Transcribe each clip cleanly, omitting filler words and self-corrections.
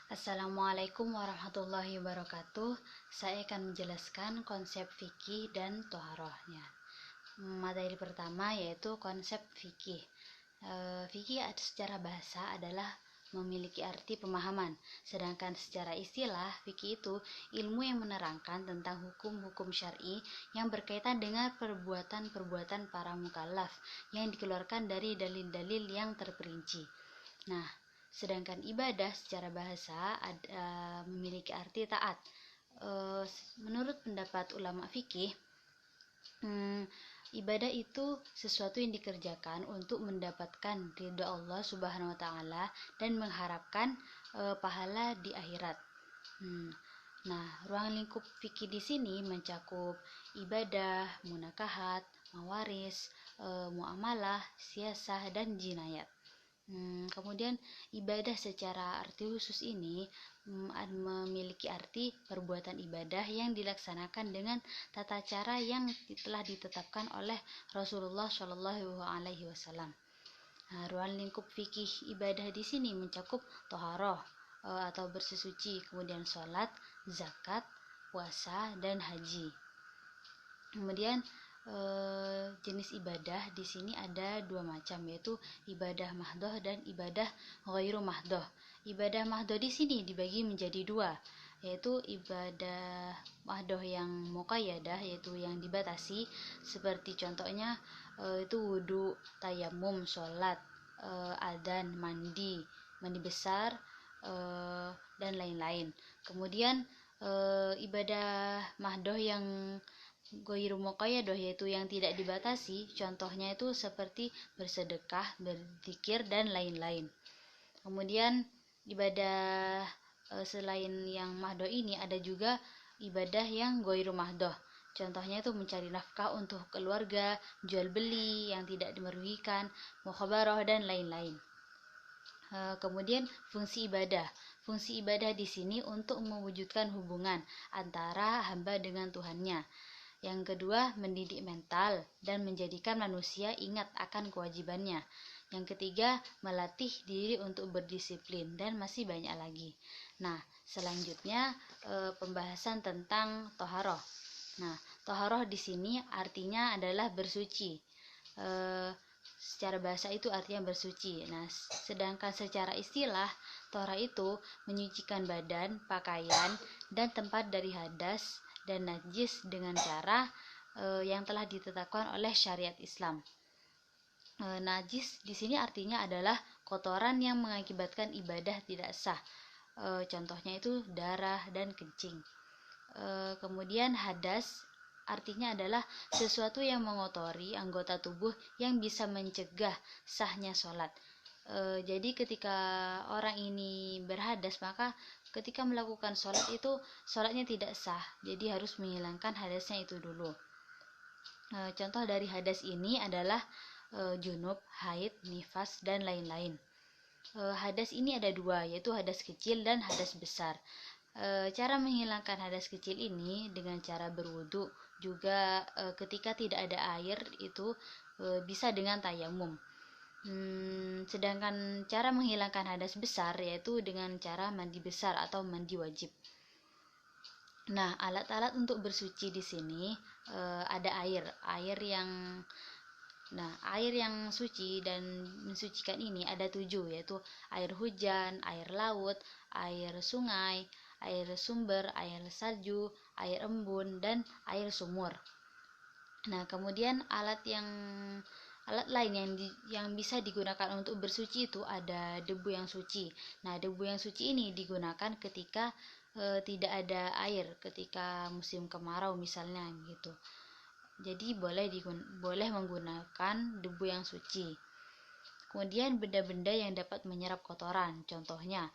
Assalamualaikum warahmatullahi wabarakatuh. Saya akan menjelaskan konsep fikih dan toharohnya. Materi pertama yaitu konsep fikih. Fikih secara bahasa adalah memiliki arti pemahaman, sedangkan secara istilah fikih itu ilmu yang menerangkan tentang hukum-hukum syar'i yang berkaitan dengan perbuatan-perbuatan para mukallaf yang dikeluarkan dari dalil-dalil yang terperinci. Nah, sedangkan ibadah secara bahasa memiliki arti taat. Menurut pendapat ulama fikih, ibadah itu sesuatu yang dikerjakan untuk mendapatkan ridha Allah Subhanahu wa taala dan mengharapkan pahala di akhirat. Nah, ruang lingkup fikih di sini mencakup ibadah, munakahat, mawaris, muamalah, siasah, dan jinayat. Kemudian ibadah secara arti khusus ini memiliki arti perbuatan ibadah yang dilaksanakan dengan tata cara yang telah ditetapkan oleh Rasulullah Shallallahu Alaihi Wasallam. Ruang lingkup fikih ibadah di sini mencakup toharoh atau bersesuci, kemudian sholat, zakat, puasa, dan haji. Kemudian jenis ibadah di sini ada dua macam, yaitu ibadah mahdoh dan ibadah ghairu mahdoh. Ibadah mahdoh di sini dibagi menjadi dua, yaitu ibadah mahdoh yang muqayyadah, yaitu yang dibatasi, seperti contohnya itu wudhu, tayamum, sholat, adzan, mandi besar, dan lain-lain. Kemudian ibadah mahdoh yang ghairu muqayyadah, yaitu yang tidak dibatasi, contohnya itu seperti bersedekah, berzikir, dan lain-lain. Kemudian ibadah selain yang mahdoh ini ada juga ibadah yang ghairu mahdoh. Contohnya itu mencari nafkah untuk keluarga, jual beli yang tidak merugikan, mukhabarah, dan lain-lain. Kemudian fungsi ibadah. Fungsi ibadah di sini untuk mewujudkan hubungan antara hamba dengan Tuhannya. Yang kedua, mendidik mental dan menjadikan manusia ingat akan kewajibannya. Yang ketiga, melatih diri untuk berdisiplin, dan masih banyak lagi. Nah, selanjutnya pembahasan tentang toharoh. Nah, toharoh di sini artinya adalah bersuci. Secara bahasa itu artinya bersuci. Nah, sedangkan secara istilah, toharoh itu menyucikan badan, pakaian, dan tempat dari hadas dan najis dengan cara yang telah ditetapkan oleh syariat Islam. Najis di sini artinya adalah kotoran yang mengakibatkan ibadah tidak sah. Contohnya itu darah dan kencing. Kemudian hadas artinya adalah sesuatu yang mengotori anggota tubuh yang bisa mencegah sahnya sholat. Jadi ketika orang ini berhadas, maka ketika melakukan sholat itu sholatnya tidak sah. Jadi harus menghilangkan hadasnya itu dulu. Contoh dari hadas ini adalah junub, haid, nifas, dan lain-lain. Hadas ini ada dua, yaitu hadas kecil dan hadas besar. Cara menghilangkan hadas kecil ini dengan cara berwudu, juga ketika tidak ada air itu bisa dengan tayamum. Sedangkan cara menghilangkan hadas besar yaitu dengan cara mandi besar atau mandi wajib. Nah, alat-alat untuk bersuci di sini ada air yang suci dan mensucikan ini ada 7, yaitu air hujan, air laut, air sungai, air sumber, air salju, air embun, dan air sumur. Nah, kemudian alat lain yang bisa digunakan untuk bersuci itu ada debu yang suci. Nah, debu yang suci ini digunakan ketika tidak ada air, ketika musim kemarau misalnya gitu. Jadi boleh menggunakan debu yang suci. Kemudian benda-benda yang dapat menyerap kotoran, contohnya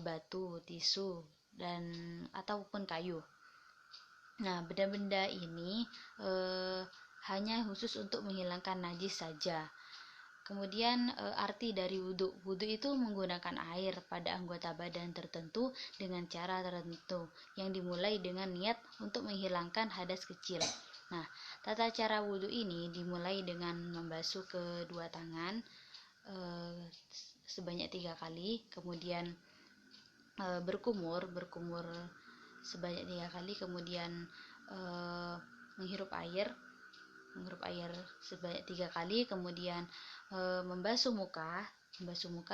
batu, tisu, dan ataupun kayu. Nah, benda-benda ini hanya khusus untuk menghilangkan najis saja. Kemudian arti dari wudhu. Wudhu itu menggunakan air pada anggota badan tertentu dengan cara tertentu yang dimulai dengan niat untuk menghilangkan hadas kecil. Nah, tata cara wudhu ini dimulai dengan membasuh kedua tangan sebanyak 3 kali, kemudian berkumur sebanyak 3 kali, kemudian menghirup air sebanyak 3 kali, kemudian membasuh muka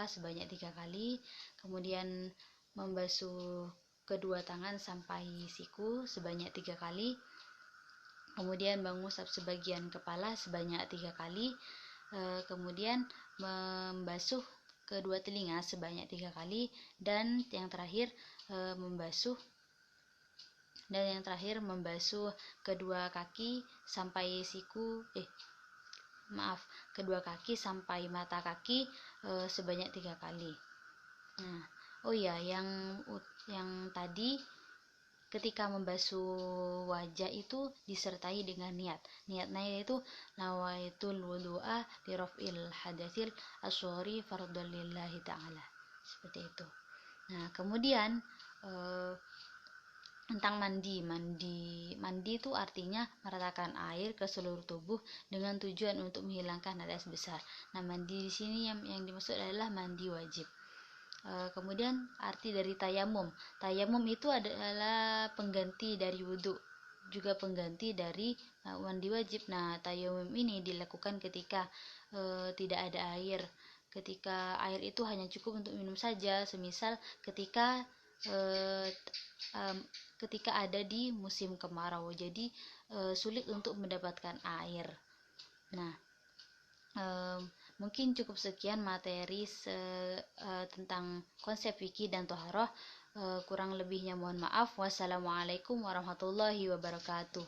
sebanyak 3 kali, kemudian membasuh kedua tangan sampai siku sebanyak 3 kali, kemudian mengusap sebagian kepala sebanyak 3 kali, kemudian membasuh kedua telinga sebanyak 3 kali, dan yang terakhir membasuh kedua kaki sampai kedua kaki sampai mata kaki sebanyak 3 kali. Nah, oh ya, yang tadi ketika membasuh wajah itu disertai dengan niatnya yaitu nawaitul wudu'a li raf'il hadatsil asghari fardhan lillahi ta'ala, seperti itu. Nah, kemudian tentang mandi itu artinya meratakan air ke seluruh tubuh dengan tujuan untuk menghilangkan hadas besar. Nah, mandi di sini yang dimaksud adalah mandi wajib. Kemudian arti dari tayamum itu adalah pengganti dari wudhu, juga pengganti dari mandi wajib. Nah, tayamum ini dilakukan ketika tidak ada air, ketika air itu hanya cukup untuk minum saja, semisal ketika ada di musim kemarau, jadi sulit untuk mendapatkan air. Nah, mungkin cukup sekian materi tentang konsep fikih dan toharoh. Kurang lebihnya mohon maaf. Wassalamualaikum warahmatullahi wabarakatuh.